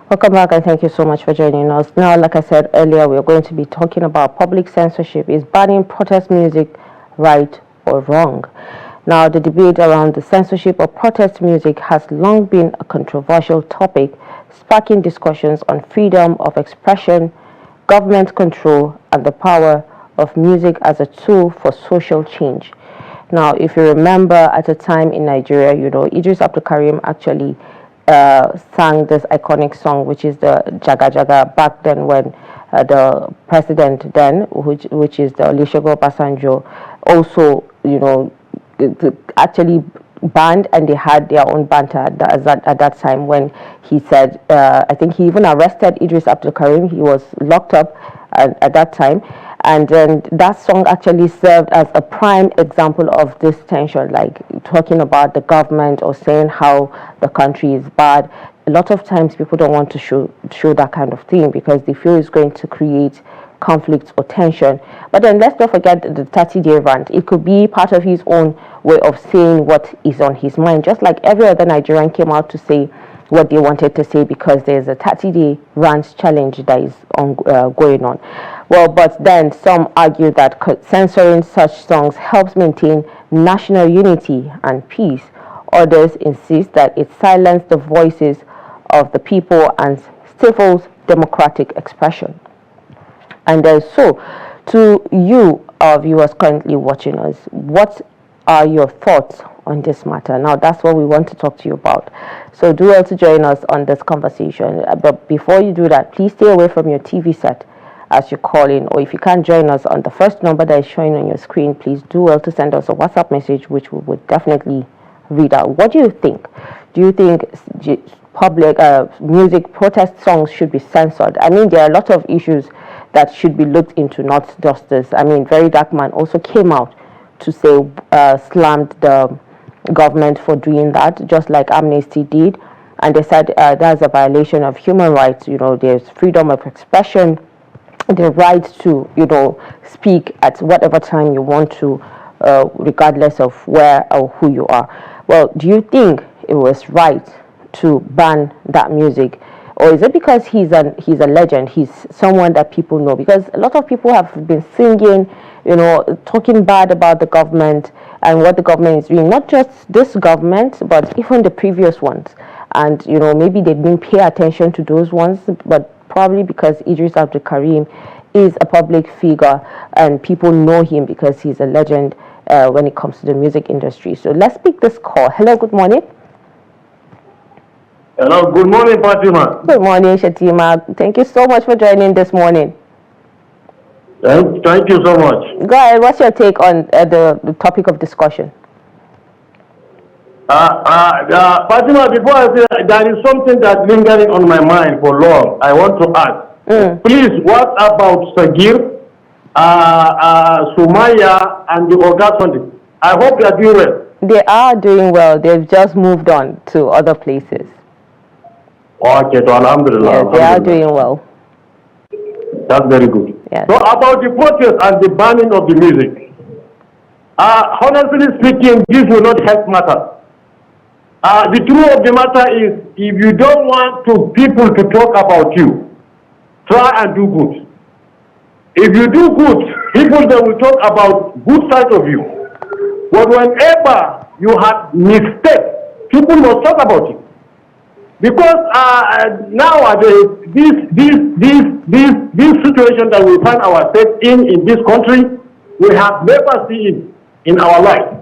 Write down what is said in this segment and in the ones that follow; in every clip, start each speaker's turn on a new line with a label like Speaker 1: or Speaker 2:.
Speaker 1: Welcome back and thank you so much for joining us. Now, like I said earlier, we're going to be talking about public censorship. Is banning protest music right or wrong? Now, the debate around the censorship of protest music has long been a controversial topic, sparking discussions on freedom of expression, government control, and the power of music as a tool for social change. Now, if you remember at a time in Nigeria, Idris Abdul Karim actually sang this iconic song, which is the Jaga Jaga, back then when the president then, which is the Olusegun Obasanjo, also, actually banned, and they had their own banter at that time when he said, I think he even arrested Idris Abdul Karim. He was locked up at that time. And then that song actually served as a prime example of this tension, like talking about the government or saying how the country is bad. A lot of times people don't want to show that kind of thing because they feel it's going to create conflict or tension. But then let's not forget the 30-day rant. It could be part of his own way of saying what is on his mind, just like every other Nigerian came out to say what they wanted to say because there's a 30-day rant challenge that is going on. Well, but then some argue that censoring such songs helps maintain national unity and peace. Others insist that it silences the voices of the people and stifles democratic expression. And so, to you, our viewers currently watching us, what are your thoughts on this matter? Now, that's what we want to talk to you about. So do well to join us on this conversation. But before you do that, please stay away from your TV set as you call in, or if you can't join us on the first number that is showing on your screen, please do well to send us a WhatsApp message, which we would definitely read out. What do you think? Do you think public music protest songs should be censored? I mean, there are a lot of issues that should be looked into, not just this. I mean, Very Dark Man also came out to say, slammed the government for doing that, just like Amnesty did. And they said that's a violation of human rights. There's freedom of expression, the right to, speak at whatever time you want to, regardless of where or who you are. Well, do you think it was right to ban that music? Or is it because he's a legend, he's someone that people know? Because a lot of people have been singing, talking bad about the government and what the government is doing. Not just this government, but even the previous ones. And, maybe they didn't pay attention to those ones, but probably because Idris Abdul Karim is a public figure and people know him because he's a legend when it comes to the music industry. So let's pick this call. Hello, good morning.
Speaker 2: Hello, good morning, Fatima.
Speaker 1: Good morning, Shatima. Thank you so much for joining this morning.
Speaker 2: Thank you so much.
Speaker 1: Go ahead. What's your take on the topic of discussion?
Speaker 2: Fatima, before I say there is something that's lingering on my mind for long. I want to ask. Please, what about Sagir, Sumaya, and the Ogasandi? I hope they are doing well.
Speaker 1: They are doing well. They've just moved on to other places.
Speaker 2: Okay, so Alhamdulillah.
Speaker 1: Yes, they are doing well.
Speaker 2: That's very good.
Speaker 1: Yes.
Speaker 2: So about the protest and the banning of the music, honestly speaking, this will not help matter. The truth of the matter is, if you don't want people to talk about you, try and do good. If you do good, people they will talk about good side of you. But whenever you have mistakes, people must talk about it. Because nowadays, this situation that we find ourselves in this country, we have never seen in our life.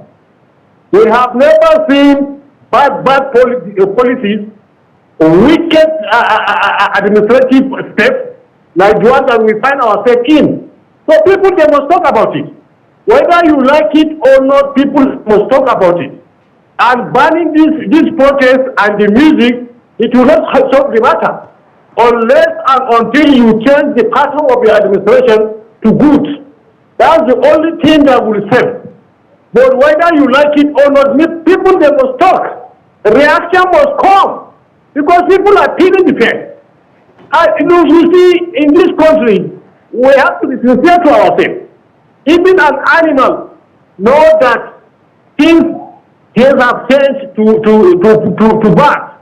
Speaker 2: We have never seen bad policies, wicked administrative steps like the one that we find ourselves in. So people, they must talk about it. Whether you like it or not, people must talk about it. And banning this protest and the music, it will not solve the matter unless and until you change the pattern of your administration to good. That's the only thing that will save. But whether you like it or not, people, they must talk. Reaction must come because people are feeling the pain. You see, in this country, we have to be sincere to ourselves. Even an animal knows that things have changed to bad.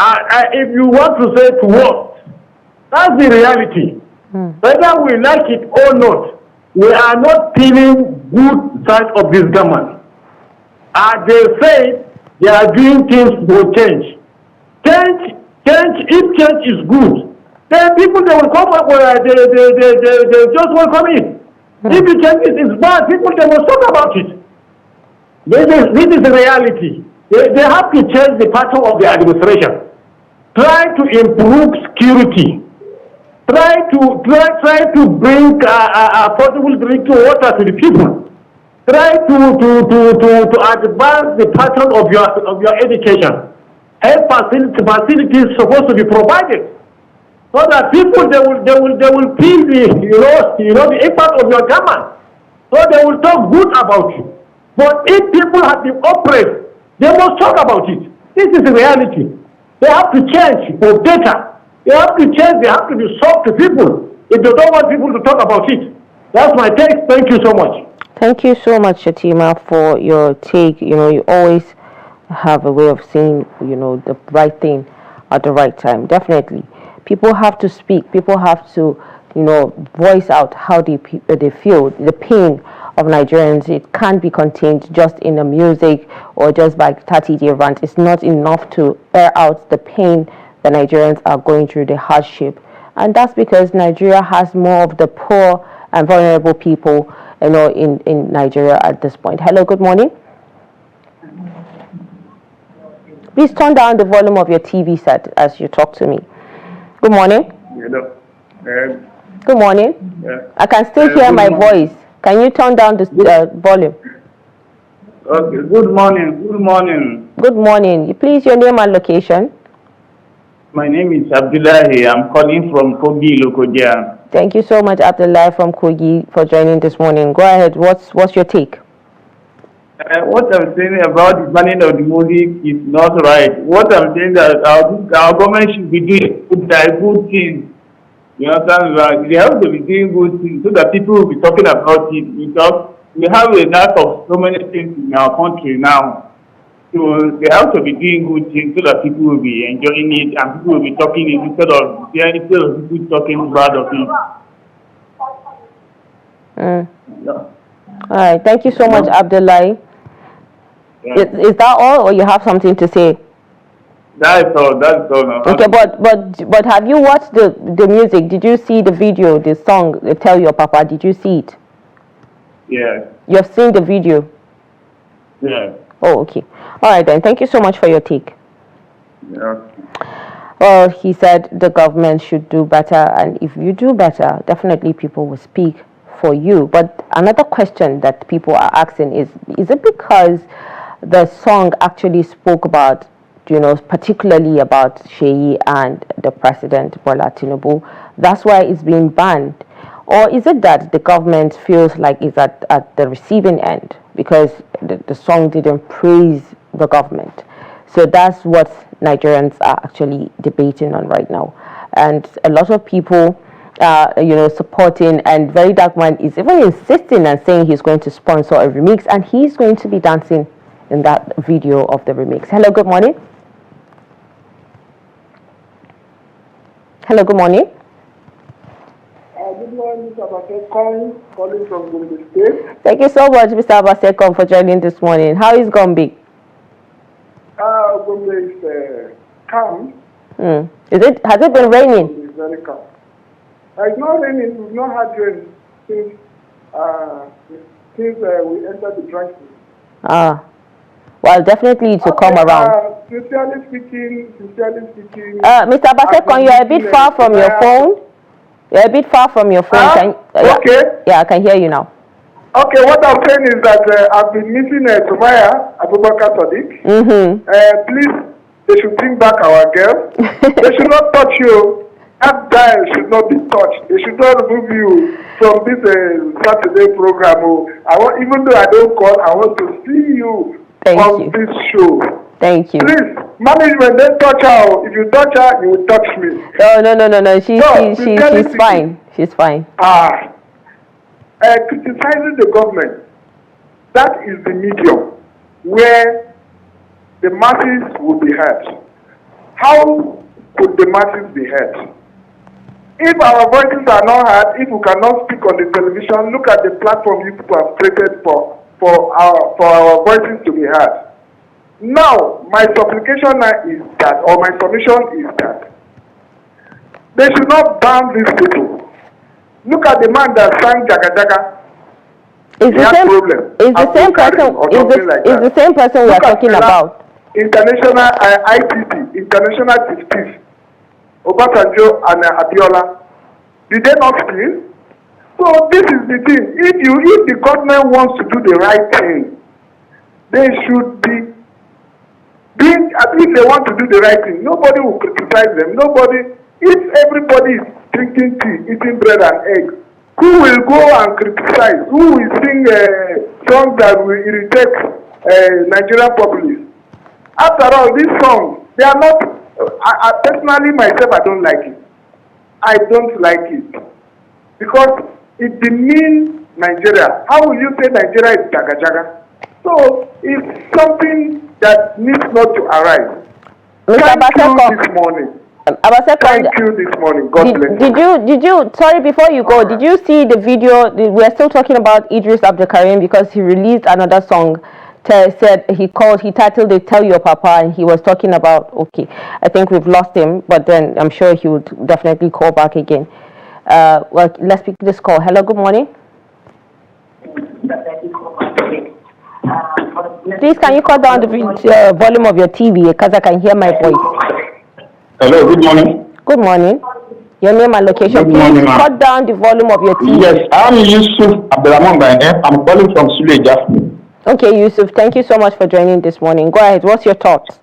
Speaker 2: If you want to say to what, that's the reality. Whether we like it or not, we are not feeling good side of this government. They say they are doing things for change. If change is good, then people they will come up they just welcome it. If the change is bad, people they will talk about it. This is the reality. They have to change the pattern of the administration. Try to improve security. Try to bring affordable drinking water to the people. Try to advance the pattern of your education. Health facilities supposed to be provided, so that people they will feel the impact of your government. So they will talk good about you. But if people have been oppressed, they must talk about it. This is the reality. They have to change for better. They have to change. They have to be soft to people if they don't want people to talk about it. That's my take. Thank you so much.
Speaker 1: Thank you so much, Fatima, for your take. You always have a way of saying, the right thing at the right time. Definitely. People have to speak. People have to, voice out how they feel, the pain of Nigerians. It can't be contained just in the music or just by 30-day rant. It's not enough to air out the pain the Nigerians are going through, the hardship. And that's because Nigeria has more of the poor and vulnerable people, in Nigeria at this point. Hello, good morning. Please turn down the volume of your TV set as you talk to me. Good morning.
Speaker 3: Hello.
Speaker 1: Good morning. I can still hear my voice. Can you turn down the volume?
Speaker 3: Okay. Good morning. Good morning.
Speaker 1: Good morning. Please, your name and location.
Speaker 3: My name is Abdullahi. I'm calling from Kogi, Lokoja.
Speaker 1: Thank you so much, Abdullahi from Kogi, for joining this morning. Go ahead. What's your take?
Speaker 3: What I'm saying about the banning of the music is not right. What I'm saying is that our government should be doing good things. You understand? They have to be doing good things so that people will be talking about it, because we have a lot of so many things in our country now. So they have to be doing good things so that people will be enjoying it and people will be talking it instead of people talking bad of it.
Speaker 1: Yeah. All right. Thank you so much, Abdullahi. Yeah. Is that all, or you have something to say?
Speaker 3: That's all.
Speaker 1: Okay, but have you watched the music? Did you see the video, the song, Tell Your Papa? Did you see it?
Speaker 3: Yeah.
Speaker 1: You've seen the video?
Speaker 3: Yeah.
Speaker 1: Oh, okay. All right, then. Thank you so much for your take.
Speaker 3: Yeah.
Speaker 1: Well, he said the government should do better, and if you do better, definitely people will speak for you. But another question that people are asking is it because the song actually spoke about, particularly about Sheyi and the president, Bola Tinubu? That's why it's being banned. Or is it that the government feels like it's at the receiving end because the song didn't praise the government? So that's what Nigerians are actually debating on right now. And a lot of people supporting, and Very Dark Man is even insisting and saying he's going to sponsor a remix and he's going to be dancing in that video of the remix. Hello, good morning. Hello, good morning.
Speaker 4: Good morning, Mr. Abasekon, calling from Gombe State.
Speaker 1: Thank you so much, Mr. Abasekon, for joining this morning. How is Gombe?
Speaker 4: Gombe is calm.
Speaker 1: Has it been raining?
Speaker 4: It's very calm. It's not raining. We've not had rain since we entered the dry season.
Speaker 1: Well, definitely to come around.
Speaker 4: Sincerely speaking.
Speaker 1: Mr. Abasekon, you're a bit far from your phone. You're a bit far from your phone.
Speaker 4: Okay.
Speaker 1: Yeah, I can hear you now.
Speaker 4: Okay, what I'm saying is that I've been missing Sumaya Abubakar Sadiq. Please, they should bring back our girl. They should not touch you. That guy should not be touched. They should not remove you from this Saturday program. Even though I don't call, I want to see you on this show.
Speaker 1: Thank you.
Speaker 4: Please, management, don't touch her. If you touch her, you will touch me.
Speaker 1: No. She's fine. She's fine.
Speaker 4: Criticizing the government, that is the medium where the masses will be heard. how could the masses be heard? If our voices are not heard, if we cannot speak on the television, look at the platform you people have created for our voices to be heard. Now, my supplication is that, or my submission is that, they should not ban these people. Look at the man that sang Jaga Jaga.
Speaker 1: Is the same person we are talking about?
Speaker 4: International IPP, International Peace, Obasanjo and Abiola. Did they not steal? So this is the thing. If the government wants to do the right thing, they should be being. If they want to do the right thing, nobody will criticize them. Nobody. If everybody is drinking tea, eating bread and eggs, who will go and criticize? Who will sing songs that will irritate Nigerian populace? After all, these songs, they are not. I personally myself, I don't like it. I don't like it because it demeans Nigeria. How will you say Nigeria is Jaga Jaga? So it's something that needs not to arise. Thank you this morning. Thank you this morning. God bless.
Speaker 1: Did you? Sorry, before you go, did you see the video? We're still talking about Idris Abdulkarim because he released another song. Said he titled it "Tell Your Papa," and he was talking about. Okay, I think we've lost him, but then I'm sure he would definitely call back again. Well, let's pick this call. Hello, good morning. Please, can you cut down the volume of your TV because I can hear my voice.
Speaker 2: Hello, good morning.
Speaker 1: Good morning. Your name and location.
Speaker 2: Good morning,
Speaker 1: please cut down the volume of your TV.
Speaker 2: Yes, I'm Yusuf Abdulrahman by name. I'm calling from Suleja.
Speaker 1: Okay, Yusuf, thank you so much for joining this morning. Go ahead. What's your thoughts?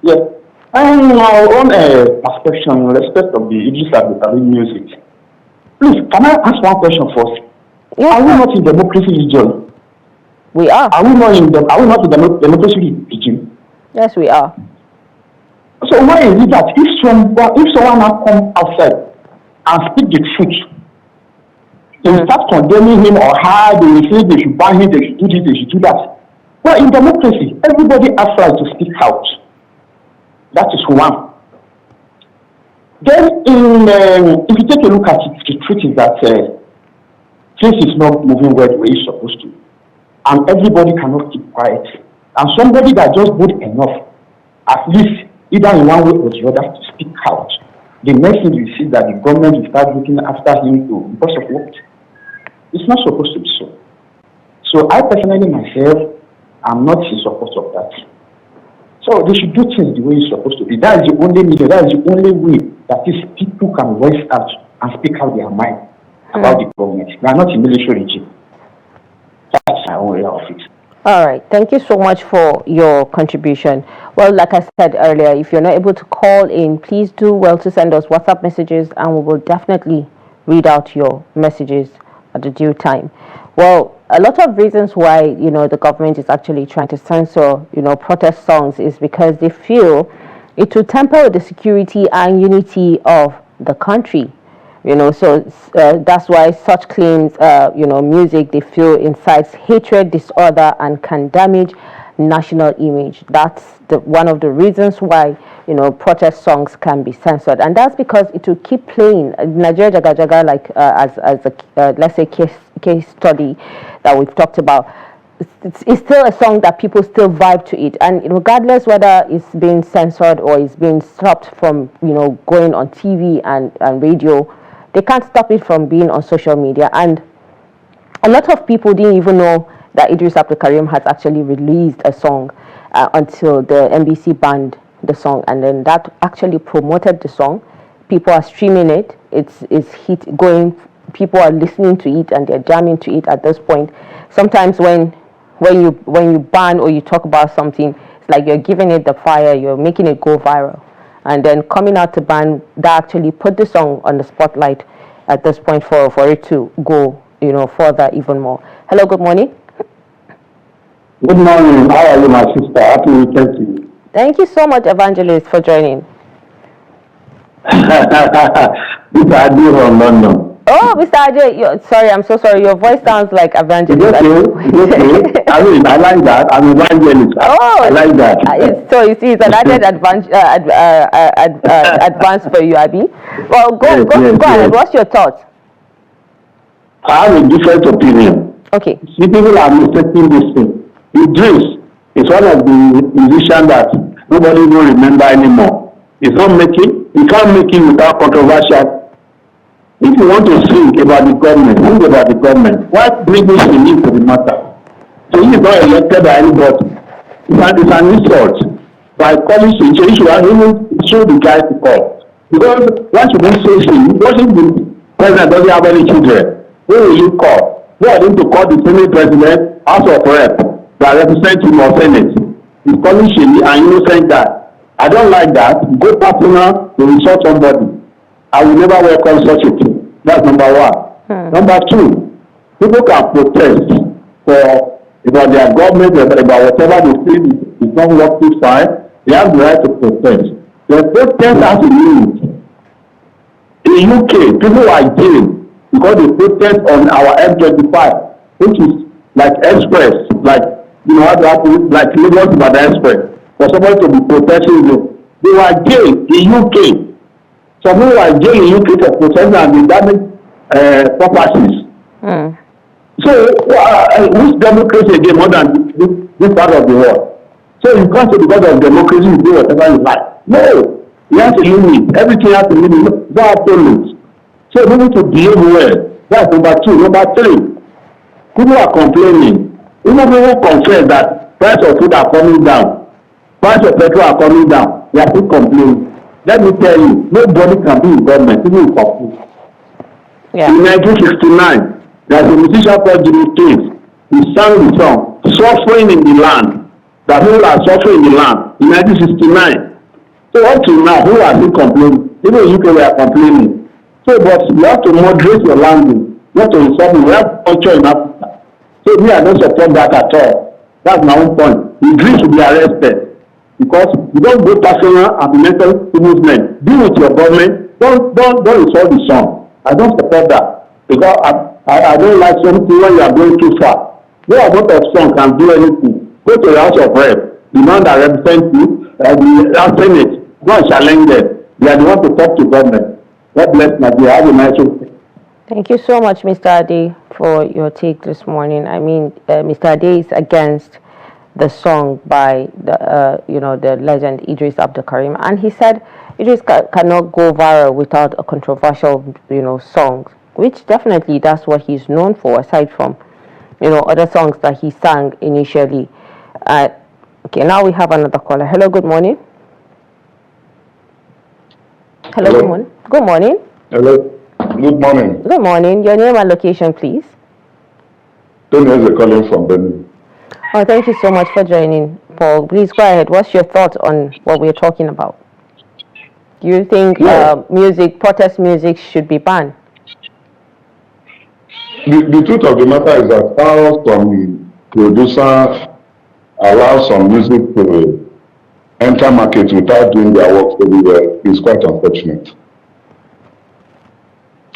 Speaker 2: Yes. On our own perception, respect of the Idris Abdulkarim music. Please, can I ask one question first?
Speaker 1: Yes,
Speaker 2: are we not in democracy region?
Speaker 1: We are.
Speaker 2: Are we not in democracy regime?
Speaker 1: Yes, we are.
Speaker 2: So why is it that if someone now come outside and speak the truth, they start condemning him or her, they will say they should ban him, they should do this, they should do that. Well, in democracy, everybody has right to speak out. That is one. Then, if you take a look at it, the truth is that things is not moving where the way it's supposed to. And everybody cannot keep quiet. And somebody that just good enough, at least, either in one way or the other, to speak out. The next thing you see that the government will start looking after him too, because of what? It's not supposed to be so. So I personally myself, I'm not in support of that. So they should do things the way it's supposed to be. That is the only media, that is the only way that these people can voice out and speak out their mind about the government. We are not a military regime. That's our way of it.
Speaker 1: All right. Thank you so much for your contribution. Well, like I said earlier, if you're not able to call in, please do well to send us WhatsApp messages and we will definitely read out your messages at the due time. Well, a lot of reasons why, the government is actually trying to censor, protest songs is because they feel it will temper the security and unity of the country. So that's why such claims, music, they feel incites hatred, disorder, and can damage national image. That's one of the reasons why, protest songs can be censored. And that's because it will keep playing. Nigeria Jaga Jaga, like as a, let's say, case study that we've talked about, it's still a song that people still vibe to it. And regardless whether it's being censored or it's being stopped from, going on TV and radio, they can't stop it from being on social media. And a lot of people didn't even know that Idris Abdulkarim has actually released a song until the NBC banned the song. And then that actually promoted the song. People are streaming it. It's hit going. People are listening to it and they're jamming to it at this point. Sometimes when you ban or you talk about something, it's like you're giving it the fire, you're making it go viral. And then coming out to ban, that actually put the song on the spotlight at this point for it to go, further even more. Hello, good morning.
Speaker 2: Good morning. How are you, my sister? Happy weekend to you.
Speaker 1: Thank you so much, Evangelist, for joining.
Speaker 2: This is Adi from London.
Speaker 1: Oh, Mr. Ajay, sorry, I'm so sorry. Your voice sounds like Evangelist.
Speaker 2: Okay. I mean, I like that. I'm an evangelist.
Speaker 1: Oh,
Speaker 2: I like that.
Speaker 1: So you see, it's an added advance for you, Abi. Well, go ahead. What's your thoughts?
Speaker 2: I have a different opinion.
Speaker 1: Okay.
Speaker 2: See, people are mistaking this thing. Idris is one of the musicians that nobody will remember anymore. He's not making, you can't make it without controversial. If you want to think about the government, think about the government. What brings you to the matter? So he is not elected by anybody. It's an insult. By calling Shinji, you should even show the guy to call. Because once you don't say Shinji, the president doesn't have any children. Who will you call? Who are going to call the Senate president, House of Rep, that represent him or Senate? He's calling Shinji and innocent guy. I don't like that. Go personal to insult somebody. I will never welcome such a thing. That's number one. Number two, people can protest about their government, about whatever they feel is not working fine. They have the right to protest. The protest has a limit. In UK, people are jailed because they protest on our M25, which is like express, like like Lagos by the express. For somebody to be protesting them, they were jailed in UK. Some people were jailed in UK for protesting and they damaged properties. So, which democracy again more than this part of the world? So you can't say because of democracy you do whatever you like. No, you have to limit. Everything has to limit. No absolute. So we need to behave well. That's number two. Number three, people are complaining. Even people confess that price of food are coming down. Price of petrol are coming down. They are still complaining. Let me tell you, nobody can be in government. People will complain. In 1969, there's a musician called Jimmy Kings. He sang the song, Suffering in the Land. That people are suffering in the land in 1969. So up to now, people are still complaining. Even in UK, we are complaining. So, but you have to moderate your language. Not to insult me. We have culture in Africa. So me, I don't support that at all. That's my own point. The Greeks should be arrested. Because you don't go personal and be mental movement. Deal with your government. Don't insult the song. I don't support that. Because I don't like something when you are going too far. No amount of song can do anything. Go to the House of Rep. The man that represents you, the Senate. Go and challenge them. They are the one to talk to government. God bless Nigeria. Have a nice day.
Speaker 1: Thank you so much, Mr. Ade, for your take this morning. I mean, Mr. Ade is against the song by the legend Idris Abdulkarim, and he said Idris cannot go viral without a controversial song, which definitely that's what he's known for, aside from other songs that he sang initially. Okay, now we have another caller. Hello, good morning. Hello, good morning. Good morning.
Speaker 5: Hello, good morning.
Speaker 1: Good morning. Your name and location, please.
Speaker 5: Tony is calling from Benin.
Speaker 1: Oh, thank you so much for joining, Paul. Please go ahead. What's your thoughts on what we're talking about? Do you think protest music should be banned?
Speaker 5: The truth of the matter is that how some producer allow some music to enter market without doing their work very well is quite unfortunate.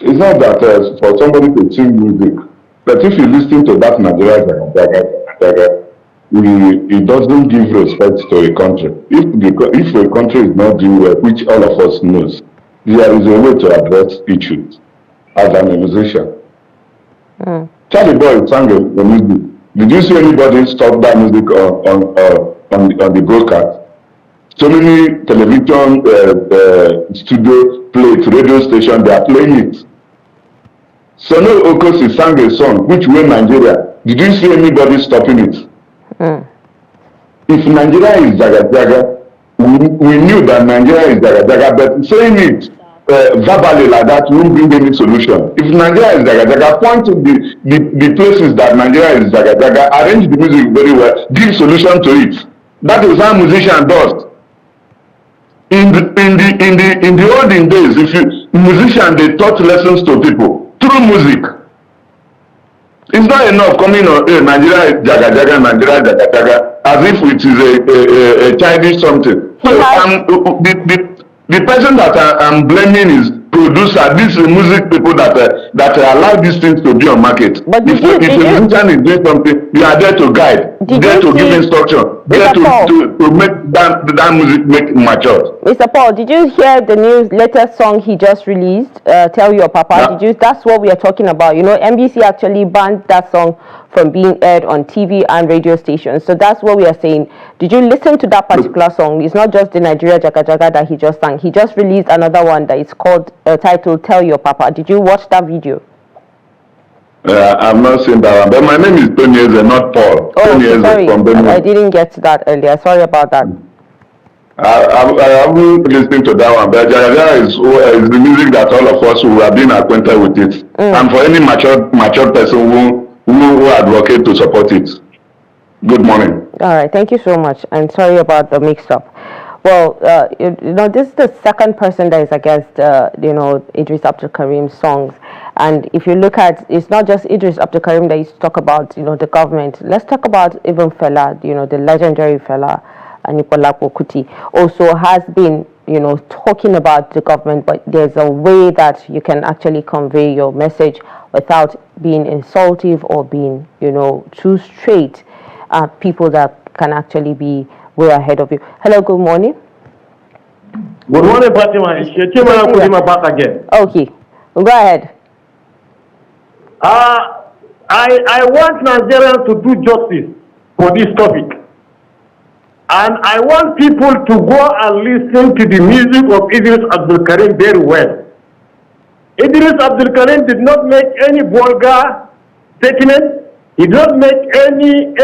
Speaker 5: It's not that for somebody to sing music, but if you listen to that Nigeria, it doesn't give respect to a country. If a country is not doing well, which all of us knows, there is a way to address issues as a musician. Charlie Boy sang a music. Did you see anybody stop that music on the broadcast? So many television studios play it, radio station, they are playing it. Sono Okosi sang a song, which way Nigeria. Did you see anybody stopping it? If Nigeria is Jaga Jaga, we knew that Nigeria is Jaga Jaga, but saying it verbally like that won't bring any solution. If Nigeria is Jaga Jaga, point to the places that Nigeria is Jaga Jaga, arrange the music very well, give solution to it. That is how musician does. In the olden days, musician they taught lessons to people through music. It's not enough coming on Nigeria is Jaga Jaga, Nigeria Jaga Jaga, as if it is a childish something. So the person that I'm blaming is producer, these music people that allow these things to be on market.
Speaker 1: But
Speaker 5: if a musician is doing something, you are there to guide, there to give instruction, there to make that music make mature.
Speaker 1: Mr. Paul, did you hear the latest song he just released, Tell Your Papa?
Speaker 5: Yeah.
Speaker 1: That's what we are talking about. You know, NBC actually banned that song from being aired on TV and radio stations. So that's what we are saying. Did you listen to that particular song? It's not just the Nigeria Jaga Jaga that he just sang. He just released another one that is called, titled Tell Your Papa. Did you watch that video?
Speaker 5: I've not seen that one. But my name is Tony Eze, not Paul.
Speaker 1: Oh,
Speaker 5: Tony Eze
Speaker 1: sorry.
Speaker 5: From
Speaker 1: I didn't get to that earlier. Sorry about that.
Speaker 5: I haven't listened to that one, but Jaja is the music that all of us who have been acquainted with it, and for any mature person who advocate to support it. Good morning.
Speaker 1: All right, thank you so much, and sorry about the mix-up. Well, this is the second person that is against, Idris Abdul Karim's songs. And if you look at, it's not just Idris Abdul Karim that used to talk about, the government. Let's talk about even Fela, the legendary Fela, Anikulapo Kuti, also has been, talking about the government, but there's a way that you can actually convey your message without being insultive or being, too straight. People that can actually be way ahead of you. Hello, good morning.
Speaker 2: Good morning, Fatima. Fatima back again.
Speaker 1: Okay, go ahead.
Speaker 2: I want Nigerians to do justice for this topic. And I want people to go and listen to the music of Idris Abdul Karim very well. Idris Abdul Karim did not make any vulgar statement. He did not make anything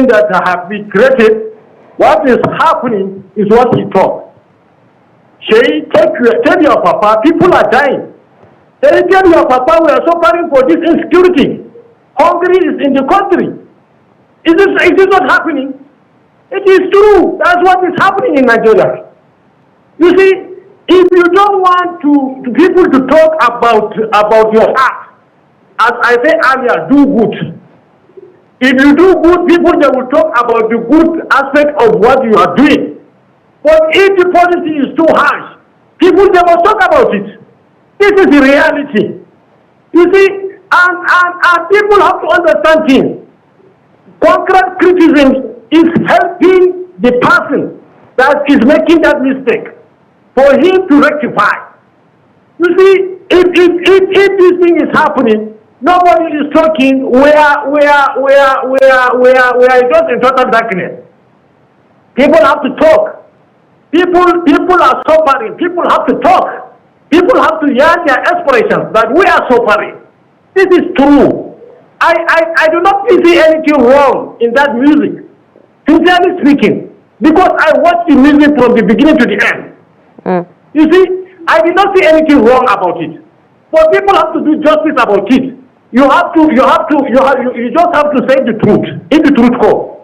Speaker 2: that have been created. What is happening is what he taught. Tell your papa, people are dying. Tell your papa, we are suffering for this insecurity. Hungry is in the country. Is this not happening? It is true. That's what is happening in Nigeria. You see, if you don't want to people to talk about your heart, as I said earlier, do good. If you do good, people they will talk about the good aspect of what you are doing. But if the policy is too harsh, people they must talk about it. This is the reality. You see, and people have to understand things. Concrete criticism is helping the person that is making that mistake for him to rectify. You see, if this thing is happening, nobody is talking where it goes in total darkness. People have to talk. People are suffering. People have to talk. People have to hear their aspirations that we are suffering. This is true. I do not see anything wrong in that music, sincerely speaking, because I watched the music from the beginning to the end. You see, I did not see anything wrong about it. But people have to do justice about it. You just have to say the truth, if the truth comes.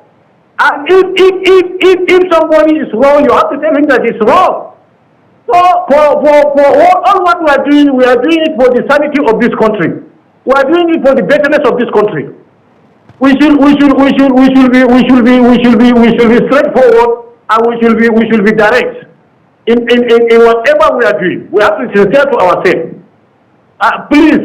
Speaker 2: And if somebody is wrong, you have to tell him that it's wrong. So for all what we are doing it for the sanity of this country. We are doing it for the betterment of this country. We should be straightforward, and we should be direct in whatever we are doing. We have to be sincere to ourselves. Please,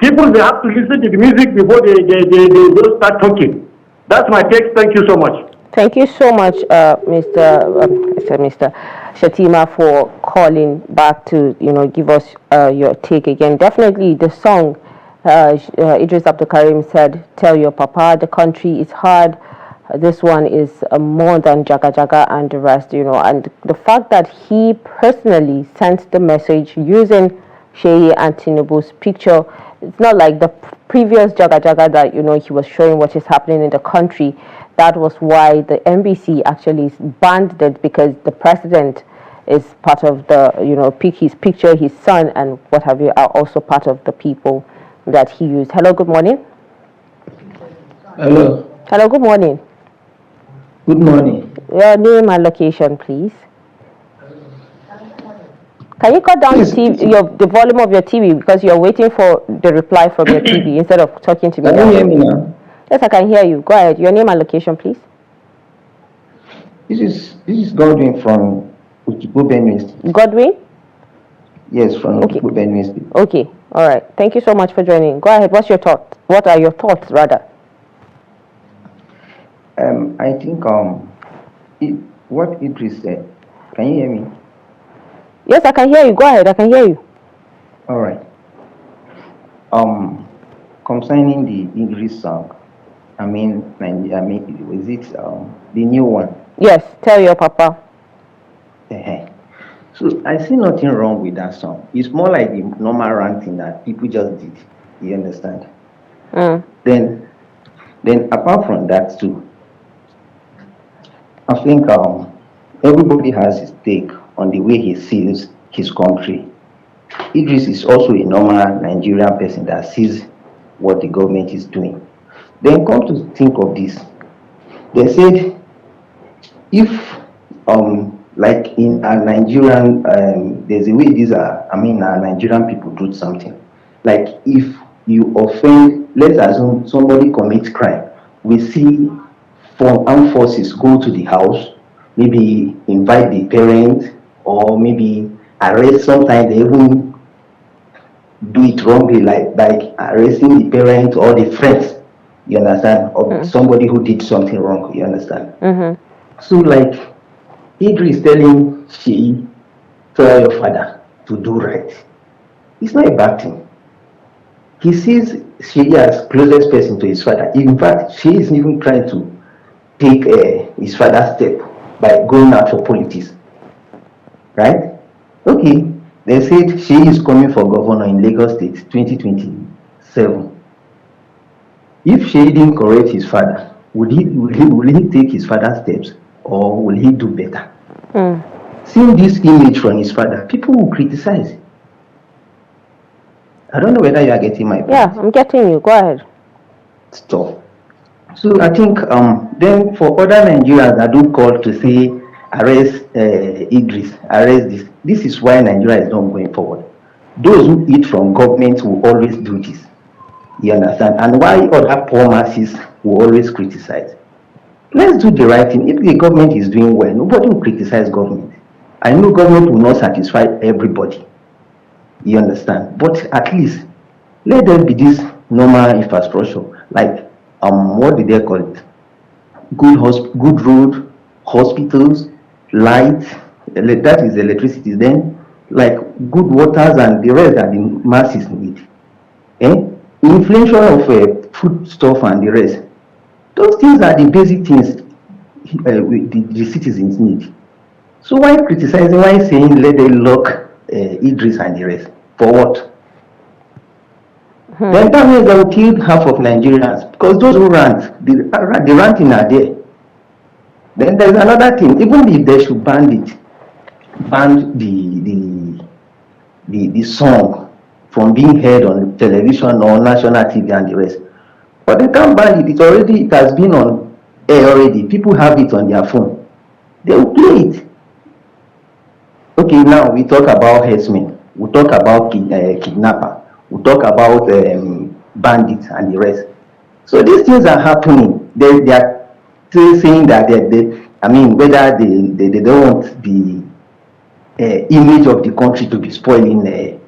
Speaker 2: people they have to listen to the music before they don't start talking. That's my text. Thank you so much.
Speaker 1: Thank you so much, Mr. Shatima, for calling back to give us your take again. Definitely, the song Idris Abdul Karim said, "Tell your papa, the country is hard." This one is more than Jaga Jaga and the rest, And the fact that he personally sent the message using Sheyi and Tinubu's picture, it's not like the previous Jaga Jaga that he was showing what is happening in the country. That was why the NBC actually banned it, because the president is part of the, his picture, his son and what have you are also part of the people that he used. Hello, good morning.
Speaker 6: Hello.
Speaker 1: Hello, good morning.
Speaker 6: Good morning.
Speaker 1: Your name and location, please. Can you cut down the volume of your TV, because you're waiting for the reply from your TV instead of talking to me?
Speaker 6: Can you hear me now?
Speaker 1: Yes, I can hear you. Go ahead. Your name and location, please.
Speaker 6: This is Godwin from Utubo Benue State.
Speaker 1: Godwin?
Speaker 6: Yes, from
Speaker 1: Okay.
Speaker 6: Utubo Benue State.
Speaker 1: Okay, all right. Thank you so much for joining. Go ahead. What's your thought? What are your thoughts, rather?
Speaker 6: I think what Idris said. Can you hear me?
Speaker 1: Yes, I can hear you. Go ahead. I can hear you.
Speaker 6: All right. Concerning the Idris song, is it the new one?
Speaker 1: Yes, tell your papa.
Speaker 6: So I see nothing wrong with that song. It's more like the normal ranting that people just did. You understand? Then apart from that too, I think everybody has his take on the way he sees his country. Idris is also a normal Nigerian person that sees what the government is doing. Then come to think of this, they said if like in a Nigerian there's a way our Nigerian people do something. Like if you offend, let's assume somebody commits crime, we see from armed forces go to the house, maybe invite the parent or maybe arrest. Sometimes they even do it wrongly, like arresting the parent or the friends, you understand, or somebody who did something wrong, you understand. So like Idris telling she, tell your father to do right, it's not a bad thing. He sees she as closest person to his father. In fact, she is even trying to take his father's step by going out for politics, right? Okay, they said she is coming for governor in Lagos State 2027. If she didn't correct his father, will he take his father's steps or will he do better? Seeing this image from his father, people will criticize. I don't know whether you are getting my point.
Speaker 1: Yeah, I'm getting you. Go ahead.
Speaker 6: Stop. So I think then for other Nigerians that do call to say arrest Idris, arrest this. This is why Nigeria is not going forward. Those who eat from government will always do this. You understand? And why other poor masses will always criticize. Let's do the right thing. If the government is doing well, nobody will criticize government. I know government will not satisfy everybody. You understand? But at least let there be this normal infrastructure, like what did they call it? Good road, hospitals, light, that is electricity. Then like good waters and the rest that the masses need. Inflation of food stuff and the rest. Those things are the basic things the citizens need. So why criticizing? Why saying let them lock Idris and the rest? For what? Then that means they will kill half of Nigerians because those who rant, the ranting are there. Then there's another thing. Even if they should ban the song from being heard on television or national TV and the rest, but they can't ban it. It has been on air already. People have it on their phone. They will play it. Okay, now we talk about herdsmen. We talk about kidnapper. We talk about bandits and the rest. So these things are happening. They are still saying that whether they don't want the image of the country to be spoiled in a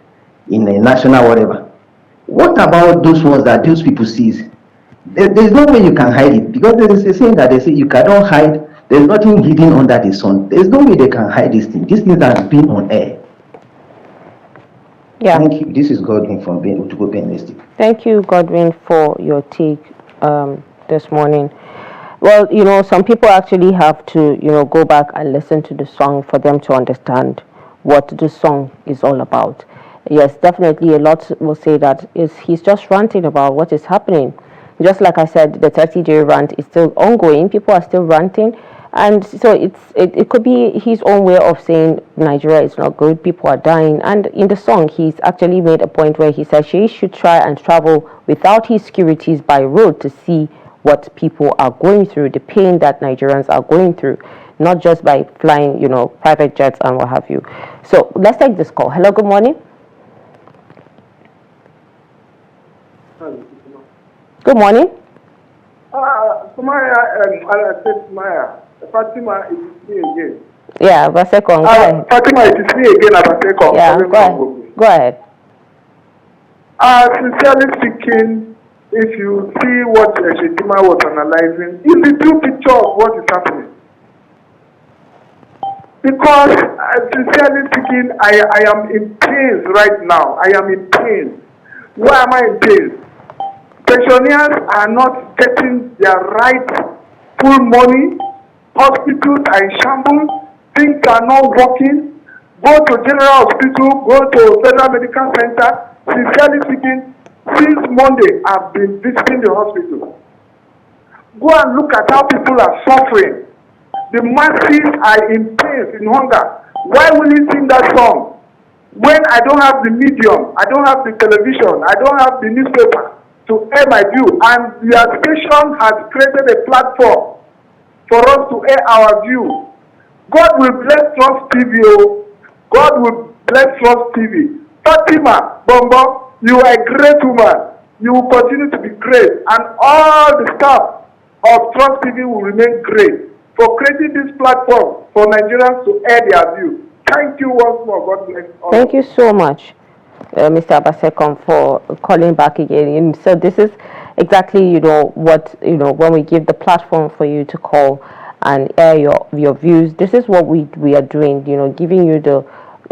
Speaker 6: national whatever. What about those ones that those people sees? There's no way you can hide it because there is a saying that they say you cannot hide. There's nothing hidden under the sun. There's no way they can hide this thing. These things are being on air.
Speaker 1: Yeah.
Speaker 6: Thank you. This is Godwin from Utubo Benue State.
Speaker 1: Thank you, Godwin, for your take this morning. Well, some people actually have to, go back and listen to the song for them to understand what the song is all about. Yes, definitely a lot will say that he's just ranting about what is happening. Just like I said, the 30-day rant is still ongoing. People are still ranting. And so it could be his own way of saying Nigeria is not good, people are dying. And in the song, he's actually made a point where he says she should try and travel without his securities by road to see what people are going through, the pain that Nigerians are going through, not just by flying, private jets and what have you. So let's take this call. Hello, good morning. Good morning.
Speaker 4: Sumaya, I said Sumaya. Fatima is me again.
Speaker 1: Yeah, Basekon, go ahead.
Speaker 4: Fatima, it is me again, Abasekon.
Speaker 1: Yeah, go ahead. Go ahead.
Speaker 4: Sincerely speaking, if you see what Fatima was analyzing, it's the true picture of what is happening. Because, sincerely speaking, I am in pain right now. I am in pain. Why am I in pain? Pensioners are not getting their rightful money. Hospitals are in shambles. Things are not working. Go to General Hospital, go to Federal Medical Center. Sincerely speaking, since Monday, I've been visiting the hospital. Go and look at how people are suffering. The masses are in pain, in hunger. Why will you sing that song? When I don't have the medium, I don't have the television, I don't have the newspaper to air my view. And your station has created a platform for us to air our view. God will bless Trust TV. God will bless Trust TV. Fatima, Bombo, you are a great woman. You will continue to be great. And all the staff of Trust TV will remain great for creating this platform for Nigerians to air their view. Thank you once more. God bless all.
Speaker 1: Thank you so much, Mr. Abasekon, for calling back again. So this is exactly, what, when we give the platform for you to call and air your views. This is what we are doing, giving you the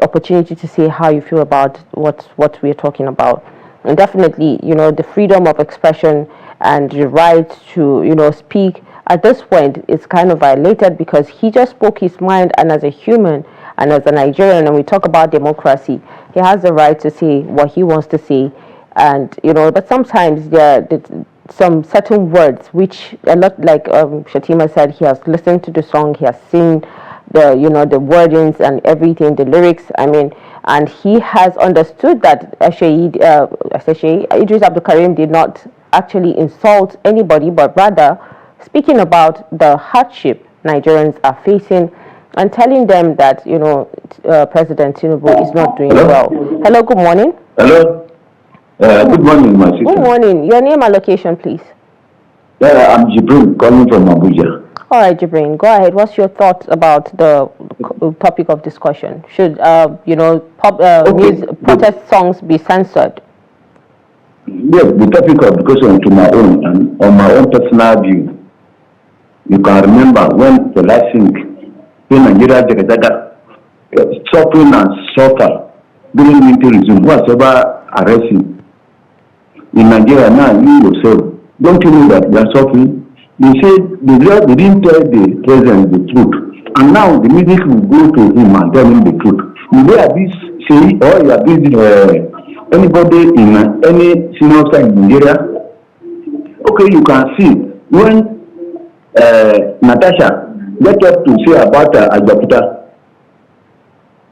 Speaker 1: opportunity to say how you feel about what we are talking about. And definitely, the freedom of expression and the right to, speak at this point is kind of violated because he just spoke his mind, and as a human and as a Nigerian, and we talk about democracy, he has the right to say what he wants to say. And but sometimes there are some certain words which a lot, like Fatima said, he has listened to the song, he has seen the the wordings and everything, the lyrics, and he has understood that Idris Abdul Karim did not actually insult anybody, but rather speaking about the hardship Nigerians are facing and telling them that President Tinubu is not doing well. Hello, good morning.
Speaker 7: Hello. Good morning, my sister.
Speaker 1: Good morning. Your name and location, please.
Speaker 7: I'm Jibril, calling from Abuja.
Speaker 1: All right, Jibril, go ahead. What's your thoughts about the topic of discussion? Should protest songs be censored?
Speaker 7: Yes, the topic of discussion to my own and on my own personal view. You can remember when the last thing in Nigeria, suffering and suffer during militarism, whatever arresting. In Nigeria now, you yourself, don't you know that they are suffering? They said they didn't tell the president the truth. And now the music will go to him and tell him the truth. You hear this say, or you are busy anybody in any senior side in Nigeria? Okay, you can see when Natasha get up to say about Ajaputa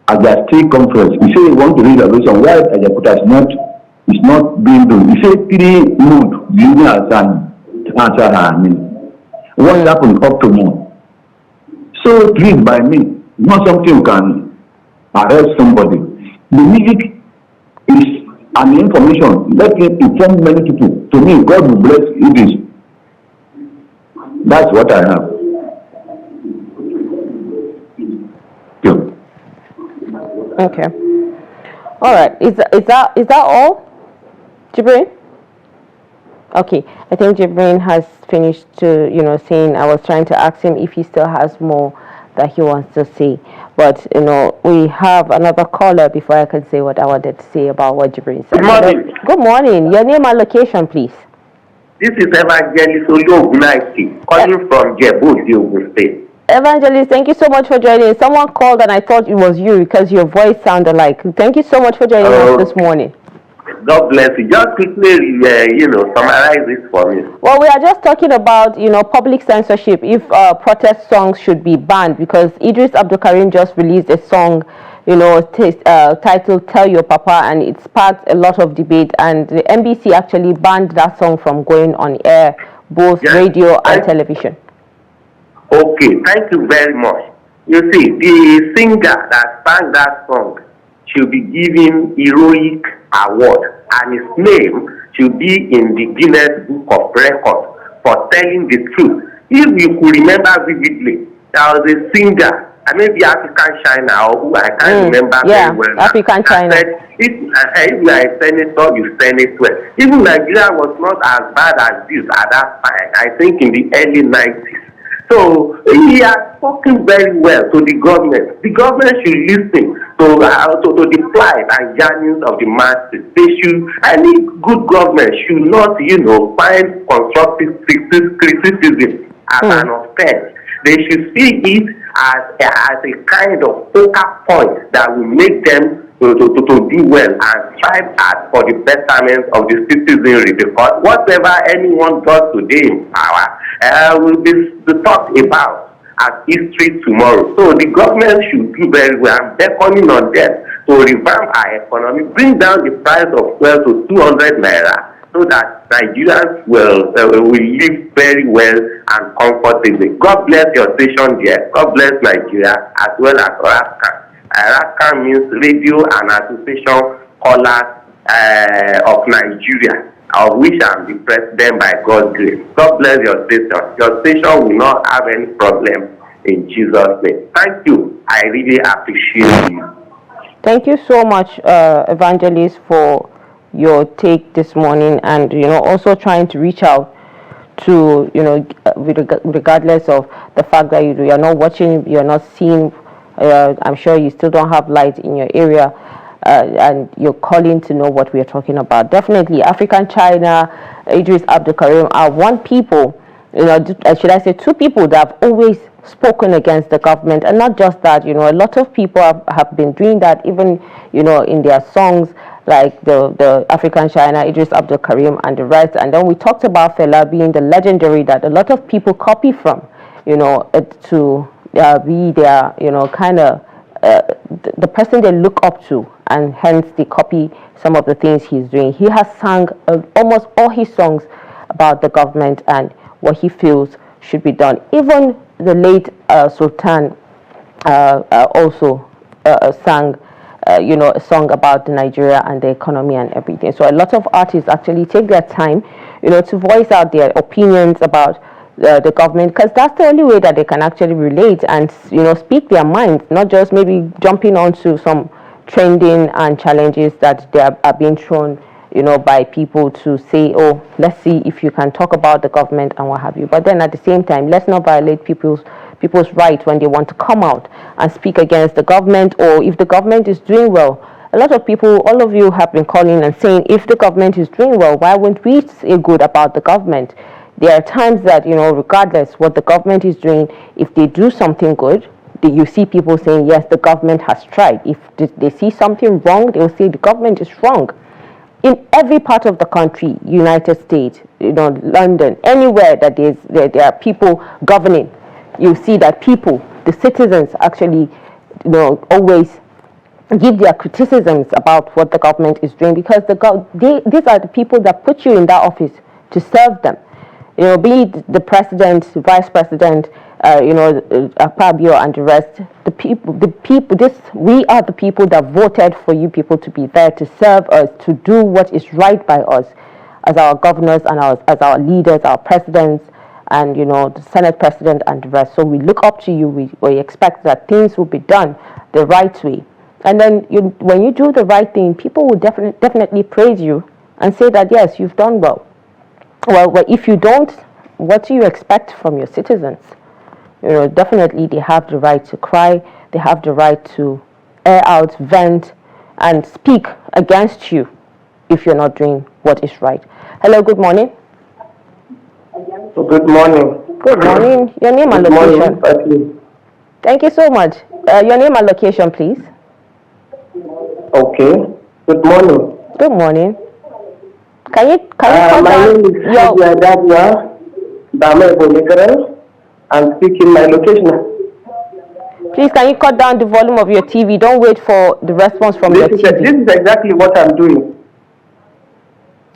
Speaker 7: at the state conference, he said he want to raise a reason why Ajaputa is not being done. He said 3 mood using as an answer her. What happened up to now? So treated by me, not something you can arrest somebody. The music is an information. Let it inform many people. To me, God will bless it is. That's what I have. Yeah.
Speaker 1: Okay. All right. Is that all, Jibril? Okay. I think Jibril has finished saying. I was trying to ask him if he still has more that he wants to say, but we have another caller before I can say what I wanted to say about what Jibril said.
Speaker 8: Good morning.
Speaker 1: Good morning. Your name and location, please.
Speaker 8: This is Evangelist Oluogunaiti calling from Jebu, Ogun State.
Speaker 1: Evangelist, thank you so much for joining. Someone called and I thought it was you because your voice sounded like. Thank you so much for joining us this morning.
Speaker 8: God bless you. Just quickly, summarize this for me.
Speaker 1: Well, we are just talking about, public censorship, if protest songs should be banned, because Idris Abdul Karim just released a song, titled Tell Your Papa, and it sparked a lot of debate, and the NBC actually banned that song from going on air, both radio and television.
Speaker 8: Okay, thank you very much. You see, the singer that sang that song should be given heroic award, and his name should be in the Guinness Book of Records for telling the truth. If you could remember vividly, there was a singer maybe African China, or who I can't remember very well.
Speaker 1: African China.
Speaker 8: Said, if you are a senator, you senate well. Even Nigeria was not as bad as this at that time. I think in the early 90s. So he has spoken very well to the government. The government should listen to the plight and yearnings of the masses. Any good government should not, find constructive criticism as an offense. They should see it as a kind of focal point that will make them to do well and strive hard for the betterment of the citizenry, because whatever anyone does today in power will be talked about as history tomorrow. So the government should do very well. I'm beckoning on them to revamp our economy, bring down the price of fuel to 200 naira, so that Nigerians will live very well and comfortably. God bless your station there. God bless Nigeria as well as Alaska. Alaska means Radio and Association Callers of Nigeria, of which I am the president by God's grace. God bless your station. Your station will not have any problem in Jesus' name. Thank you. I really appreciate you.
Speaker 1: Thank you so much, Evangelist, for your take this morning, and also trying to reach out to regardless of the fact that you are not watching, you're not seeing. I'm sure you still don't have light in your area, and you're calling to know what we are talking about. Definitely, African China, Idris Abdul Karim are one people, should I say two people that have always spoken against the government. And not just that, a lot of people have been doing that, even in their songs, like the African China, Idris Abdul Karim and the rest. And then we talked about Fela being the legendary that a lot of people copy from, to be their, kind of the person they look up to, and hence they copy some of the things he's doing. He has sung almost all his songs about the government and what he feels should be done. Even the late Sultan also sang, a song about Nigeria and the economy and everything. So a lot of artists actually take their time, to voice out their opinions about the government, because that's the only way that they can actually relate and speak their minds, not just maybe jumping onto some trending and challenges that they are being thrown by people to say, oh, let's see if you can talk about the government and what have you. But then at the same time, let's not violate people's right when they want to come out and speak against the government, or if the government is doing well. A lot of people, all of you have been calling and saying, if the government is doing well, why wouldn't we say good about the government? There are times that, regardless what the government is doing, if they do something good, you see people saying, yes, the government has tried. If they see something wrong, they'll say the government is wrong. In every part of the country, United States, London, anywhere that there are people governing, you see that people, the citizens, actually, always give their criticisms about what the government is doing, because these are the people that put you in that office to serve them. Be it the president, vice president, Fabio and the rest. We are the people that voted for you people to be there to serve us, to do what is right by us, as our governors and as our leaders, our presidents, and the Senate president and the rest. So we look up to you. We expect that things will be done the right way. And then when you do the right thing, people will definitely praise you and say that yes, you've done well. Well, if you don't, what do you expect from your citizens? Definitely they have the right to cry. They have the right to air out, vent, and speak against you if you're not doing what is right. Hello, good morning.
Speaker 9: Good morning.
Speaker 1: Good morning. Your name and location.
Speaker 9: Morning,
Speaker 1: thank you so much. Your name and location, please.
Speaker 9: Okay. Good morning.
Speaker 1: Good morning. Can you call
Speaker 9: my
Speaker 1: down
Speaker 9: name is Ahmed. I'm speaking my location.
Speaker 1: Please, can you cut down the volume of your TV? Don't wait for the response from your TV.
Speaker 9: This is exactly what I'm doing.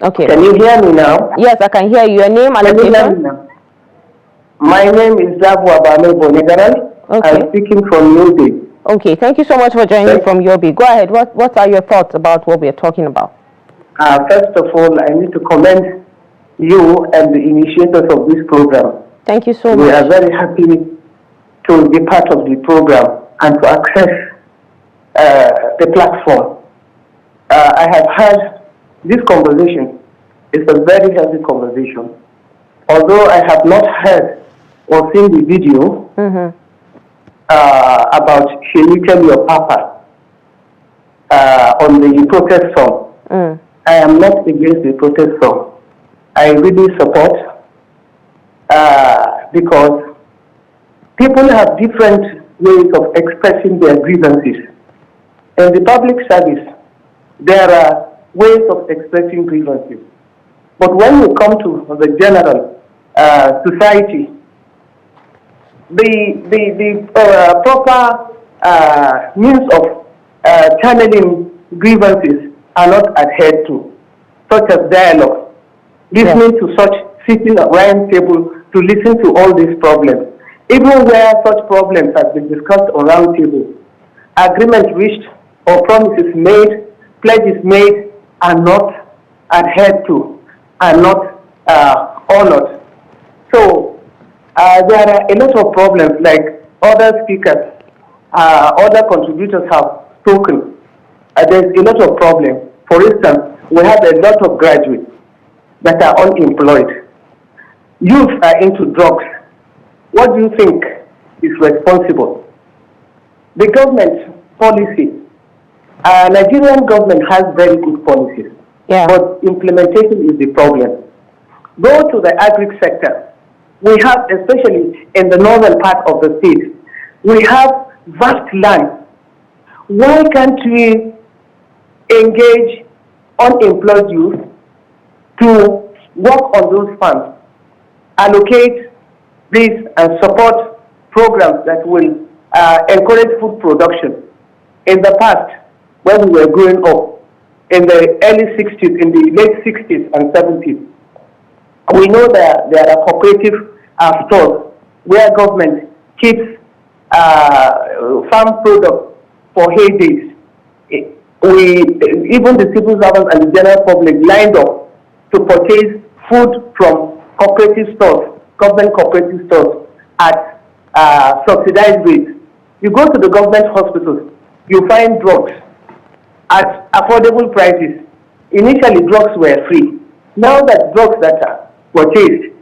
Speaker 1: Okay.
Speaker 9: Can you hear me now?
Speaker 1: Yes, I can hear you. Your name and location?
Speaker 9: My name is Zabu Abame Bonegaran.
Speaker 1: Okay.
Speaker 9: I'm speaking from Yobe.
Speaker 1: Okay, thank you so much for joining from Yobe. Go ahead. What are your thoughts about what we are talking about?
Speaker 9: First of all, I need to commend you and the initiators of this program.
Speaker 1: Thank you so much.
Speaker 9: We are very happy to be part of the program. and to access the platform. I have heard this conversation is a very healthy conversation. Although I have not heard or seen the video about Sheyi Tell Your Papa on the protest song. I am not against the protest song. I really support because people have different ways of expressing their grievances. In the public service, there are ways of expressing grievances. But when we come to the general society, the proper means of channeling grievances are not adhered to, such as dialogue, listening to such, sitting at round table to listen to all these problems. Even where such problems have been discussed on round table, agreements reached or promises made, pledges made are not adhered to, are not honored. So there are a lot of problems, like other speakers, other contributors have spoken. There's a lot of problems. For instance, we have a lot of graduates that are unemployed. Youth are into drugs. What do you think is responsible? The government policy. Nigerian government has very good policies, but implementation is the problem. Go to the agri sector. We have, especially in the northern part of the state, we have vast land. Why can't we engage unemployed youth to work on those farms, allocate this and support programs that will encourage food production? In the past, when we were growing up, in the early 60s, in the late 60s and 70s, we know that there are cooperative stores where government keeps farm products for heydays. Even the civil servants and the general public lined up to purchase food from cooperative stores, government cooperative stores at subsidized rates. You go to the government hospitals, you find drugs at affordable prices. Initially, drugs were free. Now that drugs that are purchased,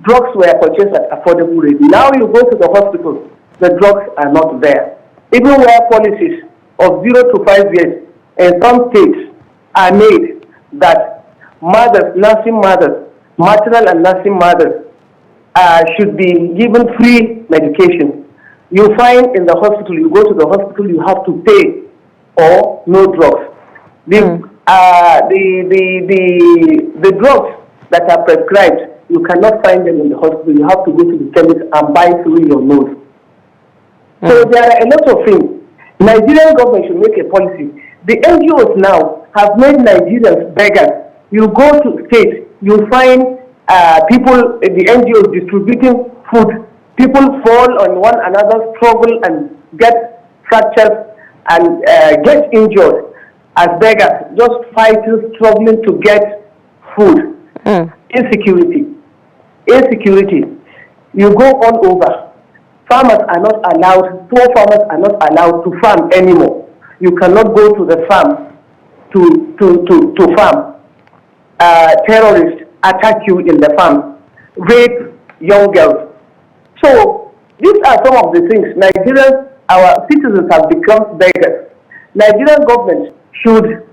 Speaker 9: drugs were purchased at affordable rates. Now you go to the hospitals, the drugs are not there. Even where policies of 0 to 5 years in some states are made that mothers, nursing mothers, maternal and nursing mothers should be given free medication. You find in the hospital, you go to the hospital, you have to pay or no drugs. The drugs that are prescribed, you cannot find them in the hospital. You have to go to the chemist and buy through your nose. So there are a lot of things. Nigerian government should make a policy. The NGOs now have made Nigerians beggars. You go to states, you find people, the NGOs distributing food. People fall on one another, struggle and get fractures and get injured as beggars, just fighting, struggling to get food. Insecurity. You go all over. Farmers are not allowed, poor farmers are not allowed to farm anymore. You cannot go to the farm to farm. Terrorists attack you in the farm, rape young girls. So these are some of the things. Nigerians, our citizens have become beggars. Nigerian government should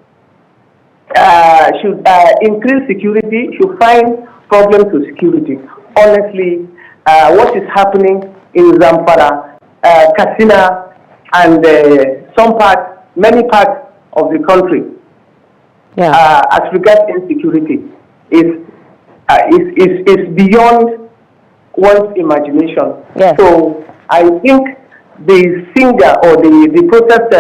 Speaker 9: increase security, should find problems with security. Honestly, what is happening in Zamfara, Katsina, and many parts of the country, as regards insecurity, is beyond one's imagination. So I think the singer or the protest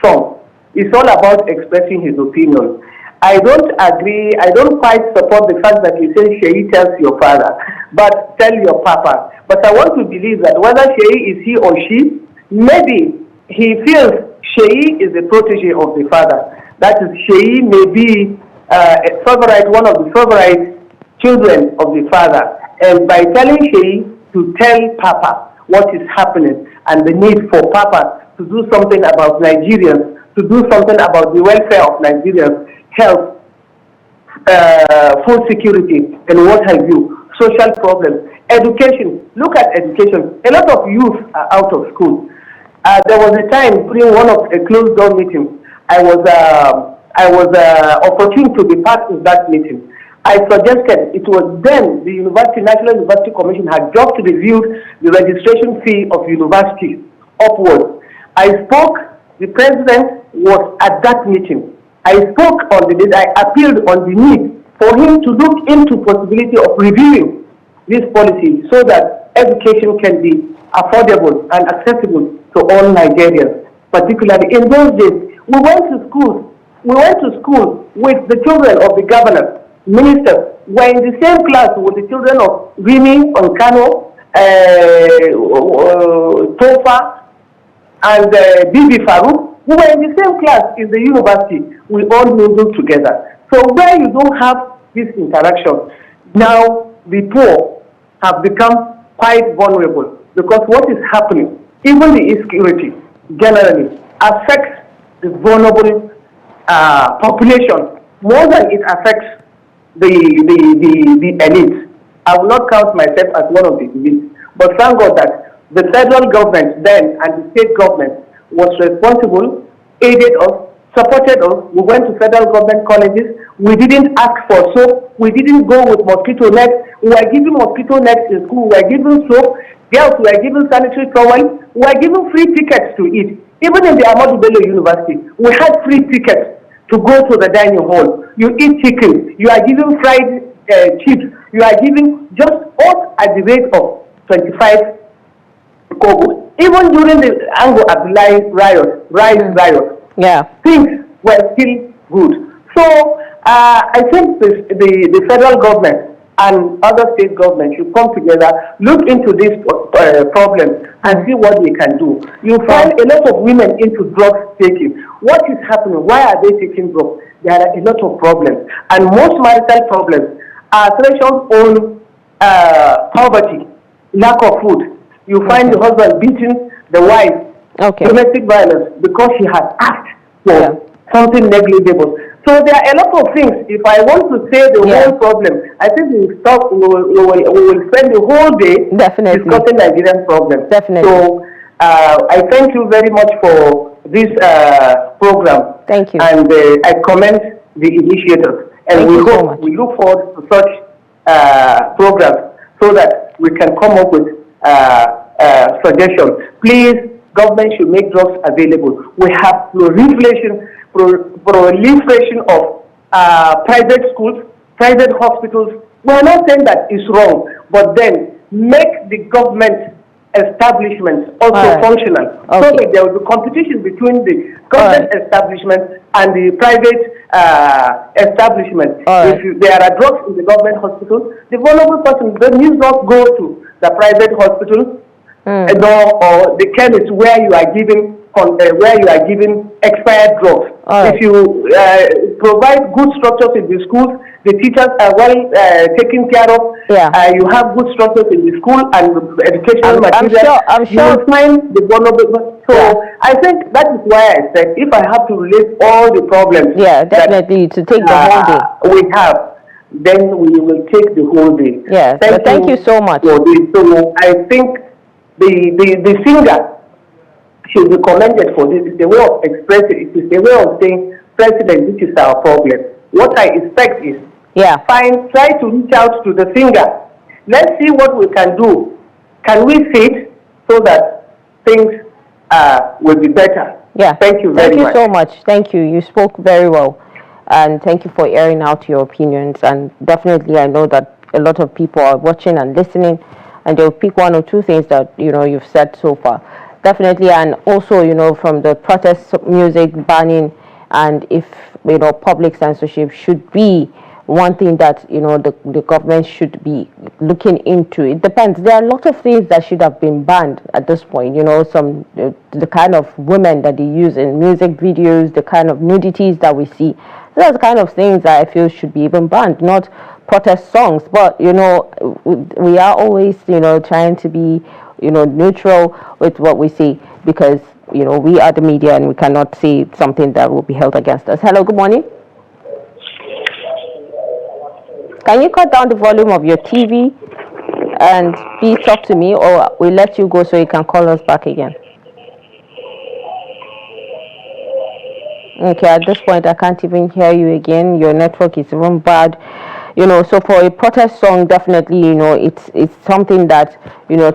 Speaker 9: song is all about expressing his opinion. I don't agree, I don't quite support the fact that he says Sheyi tells your father, but tell your papa. But I want to believe that whether Sheyi is he or she, maybe he feels Sheyi is the protege of the father. That is, Sheyi may be one of the favorite children of the father. And by telling Sheyi to tell papa what is happening, and the need for Papa to do something about Nigerians, to do something about the welfare of Nigerians, health, food security, and what have you, social problems, education. Look at education. A lot of youth are out of school. There was a time during one of a closed door meeting, I was opportune to be part of that meeting. I suggested, it was then the National University Commission had just reviewed the registration fee of universities upwards. I spoke, the president was at that meeting. I spoke on I appealed on the need for him to look into possibility of reviewing this policy so that education can be affordable and accessible to all Nigerians. Particularly in those days, we went to school with the children of the governor, ministers, were in the same class with the children of Rimi, Onkano, Tofa, and Bibi Farouk. We were in the same class in the university. We all mingled together. So where you don't have this interaction, now the poor have become quite vulnerable because what is happening, even the insecurity generally affects the vulnerable population more than it affects the elites. I will not count myself as one of the elites, but thank God that the federal government then and the state government was responsible, aided us, supported us. We went to federal government colleges. We didn't ask for soap. We didn't go with mosquito nets. We were given mosquito nets in school. We were given soap. Girls were given sanitary towels. We were given free tickets to eat. Even in the Ahmed Bello University, we had free tickets to go to the dining hall. You eat chicken. You are given fried chips. You are given just all at the rate of 25 kobo. Even during the Ango Abdullahi riot,
Speaker 1: yeah,
Speaker 9: things were still good. So I think the federal government and other state governments should come together, look into this problem and see what they can do. You find a lot of women into drugs taking. What is happening? Why are they taking drugs? There are a lot of problems. And most marital problems are threshold on poverty, lack of food. You find the husband beating the wife, domestic violence, because she has asked for something negligible. So there are a lot of things. If I want to say the whole problem, I think we will stop. We will spend the whole day discussing Nigerian problems.
Speaker 1: Definitely.
Speaker 9: So I thank you very much for this program.
Speaker 1: Thank you.
Speaker 9: And I commend the initiators. And we look forward to such programs so that we can come up with suggestions. Please, government should make drugs available. We have proliferation of private schools, private hospitals. We are not saying that it's wrong, but then make the government establishments also functional, so that there will be competition between the government establishment and the private establishment. If there are drugs in the government hospital, the vulnerable person needs not go to the private hospital or the chemist where you are giving expired drugs. If you provide good structures in the schools, the teachers are well taken care of. You have good structures in the school and educational materials.
Speaker 1: I'm sure.
Speaker 9: You will find the vulnerable. So I think that is why I said if I have to relate all the problems,
Speaker 1: definitely to take the whole day.
Speaker 9: We have, then we will take the whole day.
Speaker 1: Yes, thank you so much.
Speaker 9: So I think the singer should be commended for this. It's a way of expressing. It is a way of saying, President, this is our problem. What I expect is, try to reach out to the singer. Let's see what we can do. Can we sit so that things will be better? Thank you very much.
Speaker 1: Thank you so much. Thank you. You spoke very well. And thank you for airing out your opinions. And definitely, I know that a lot of people are watching and listening, and they'll pick one or two things that, you've said so far. Definitely. And also, from the protest music banning, and if, public censorship should be one thing that, the government should be looking into. It depends. There are a lot of things that should have been banned at this point. The kind of women that they use in music videos, the kind of nudities that we see. Those are the kind of things that I feel should be even banned, not protest songs. But, we are always, trying to be neutral with what we say, because we are the media and we cannot say something that will be held against us. Hello, good morning. Can you cut down the volume of your TV and please talk to me, or we'll let you go so you can call us back again? Okay, at this point I can't even hear you again. Your network is even bad. So for a protest song, definitely, it's something that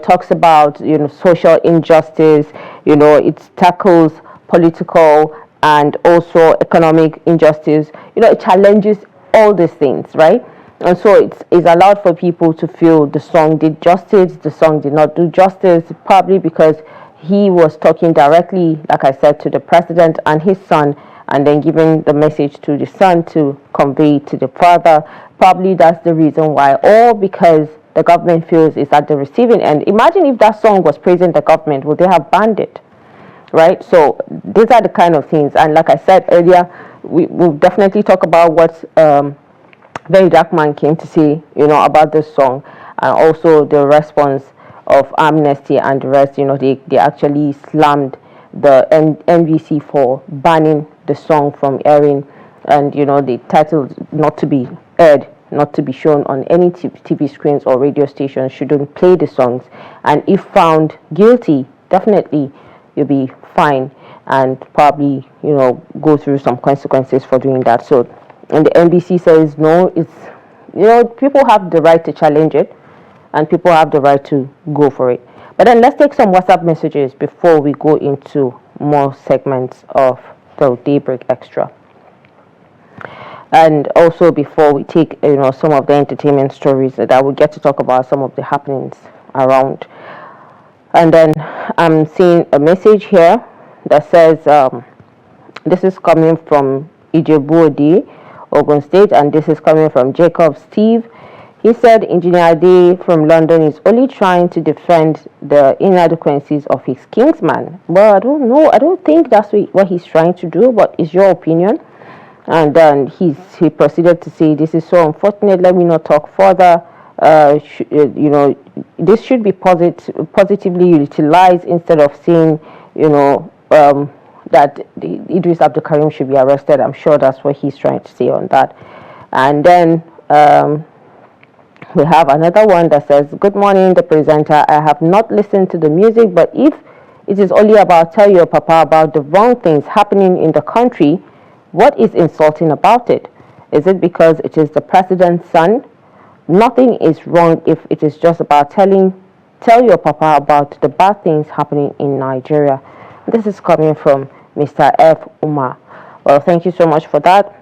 Speaker 1: talks about social injustice. It tackles political and also economic injustice. It challenges all these things, right? And so it's allowed for people to feel the song did justice, the song did not do justice, probably because he was talking directly, like I said, to the president and his son, and then giving the message to the son to convey to the father. Probably that's the reason why, or because the government feels it's at the receiving end. Imagine if that song was praising the government, would they have banned it? Right? So these are the kind of things. And like I said earlier, we'll definitely talk about what Very Dark Man came to say, about this song, and also the response of Amnesty and the rest. They actually slammed the NBC for banning the song from airing, and they titled not to be aired, not to be shown on any TV screens or radio stations, shouldn't play the songs, and if found guilty, definitely you'll be fined and probably go through some consequences for doing that. So, and the NBC says no, it's people have the right to challenge it and people have the right to go for it. But then let's take some WhatsApp messages before we go into more segments of the Daybreak Extra. And also before we take some of the entertainment stories, that we get to talk about some of the happenings around. And then I'm seeing a message here that says this is coming from Ijebu-Ode, Ogun State, and this is coming from Jacob Steve. He said Engineer Ade from London is only trying to defend the inadequacies of his Kingsman. Well, I don't know. I don't think that's what he's trying to do, but it's your opinion. And then he proceeded to say, this is so unfortunate. Let me not talk further. This should be positively utilized instead of saying, that Idris Abdulkarim should be arrested. I'm sure that's what he's trying to say on that. And then we have another one that says, good morning, the presenter. I have not listened to the music, but if it is only about tell your papa about the wrong things happening in the country, what is insulting about it? Is it because it is the president's son? Nothing is wrong if it is just about tell your papa about the bad things happening in Nigeria. This is coming from Mr. F. Umar. Well, thank you so much for that.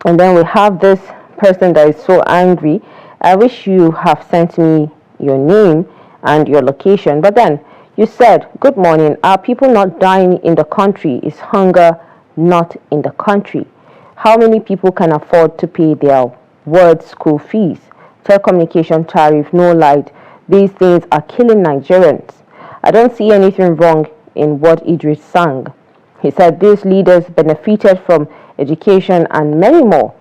Speaker 1: And then we have this person that is so angry. I wish you have sent me your name and your location. But then you said, good morning. Are people not dying in the country? Is hunger not in the country? How many people can afford to pay their ward school fees? Telecommunication tariff, no light. These things are killing Nigerians. I don't see anything wrong in what Idris sang. He said these leaders benefited from education and many more.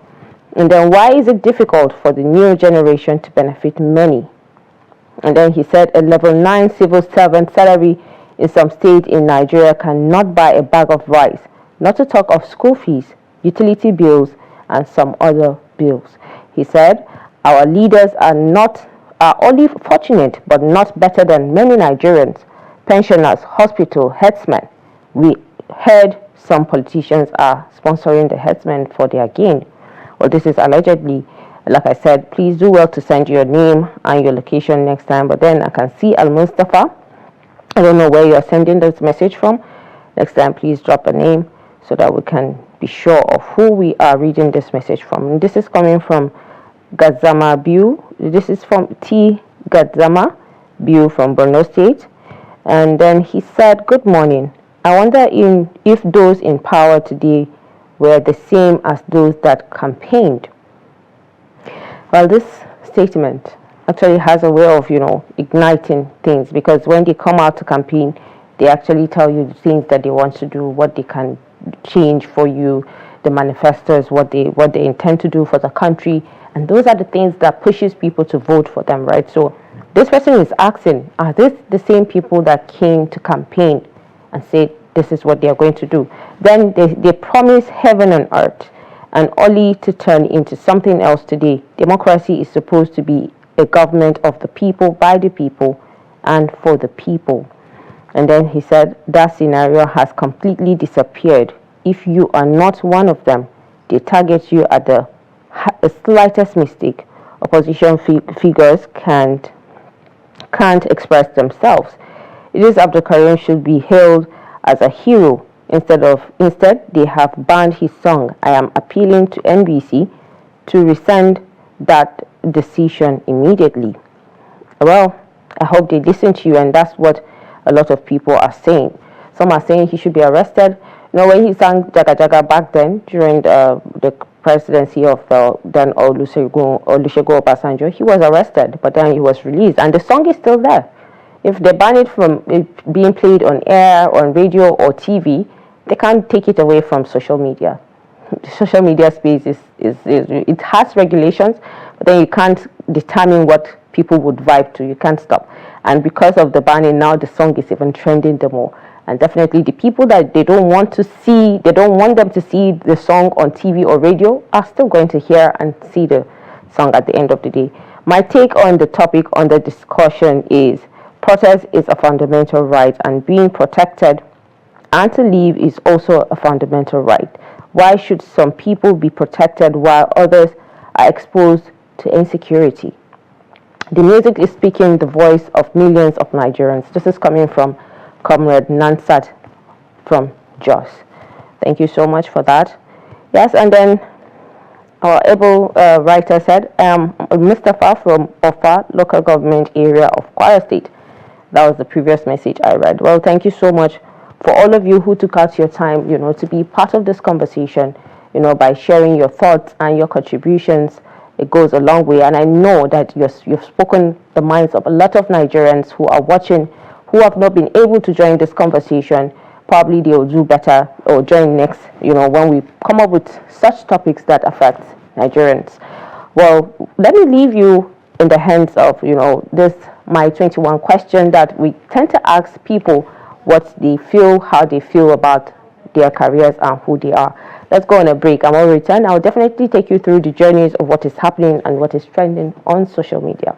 Speaker 1: And then why is it difficult for the new generation to benefit many? And then he said a level 9 civil servant salary in some state in Nigeria cannot buy a bag of rice, not to talk of school fees, utility bills, and some other bills. He said our leaders are only fortunate but not better than many Nigerians. Pensioners, hospital, headsmen. We heard some politicians are sponsoring the headsmen for their gain. Well, this is allegedly. Like I said, please do well to send your name and your location next time. But then I can see Al Mustafa. I don't know where you're sending this message from. Next time, please drop a name so that we can be sure of who we are reading this message from. And this is coming from Gazama Biu. This is from T. Gazama Biu from Borno State. And then he said, good morning. I wonder if those in power today were the same as those that campaigned. Well, this statement actually has a way of, igniting things, because when they come out to campaign, they actually tell you the things that they want to do, what they can change for you, the manifestos, what they intend to do for the country, and those are the things that pushes people to vote for them, right? So This person is asking, are these the same people that came to campaign and said this is what they are going to do? Then they promise heaven and earth, and only to turn into something else today. Democracy is supposed to be a government of the people, by the people, and for the people. And then he said that scenario has completely disappeared. If you are not one of them, they target you at the slightest mistake. Opposition figures can't express themselves. Idris Abdul Karim should be hailed as a hero. Instead, they have banned his song. I am appealing to NBC to rescind that decision immediately. Well, I hope they listen to you, and that's what a lot of people are saying. Some are saying he should be arrested. You know, when he sang Jaga Jaga back then, during the presidency of then Olusegun Obasanjo, he was arrested, but then he was released, and the song is still there. If they ban it from it being played on air, on radio, or TV, they can't take it away from social media. The social media space it has regulations, but then you can't determine what people would vibe to. You can't stop. And because of the banning, now the song is even trending the more. And definitely the people that they don't want them to see the song on TV or radio are still going to hear and see the song at the end of the day. My take on the topic, on the discussion, is protest is a fundamental right, and being protected and to leave is also a fundamental right. Why should some people be protected while others are exposed to insecurity? The music is speaking the voice of millions of Nigerians. This is coming from Comrade Nansat from Jos. Thank you so much for that. Yes, and then our able writer said, Mustafa from Ofa, local government area of Kwara State. That was the previous message I read. Well, thank you so much for all of you who took out your time, to be part of this conversation, by sharing your thoughts and your contributions. It goes a long way, and I know that you've spoken the minds of a lot of Nigerians who are watching, who have not been able to join this conversation. Probably they will do better or join next, when we come up with such topics that affect Nigerians. Well, let me leave you in the hands of, this my 21 question that we tend to ask people what they feel, how they feel about their careers and who they are. Let's go on a break, and when we return, I'll definitely take you through the journeys of what is happening and what is trending on social media.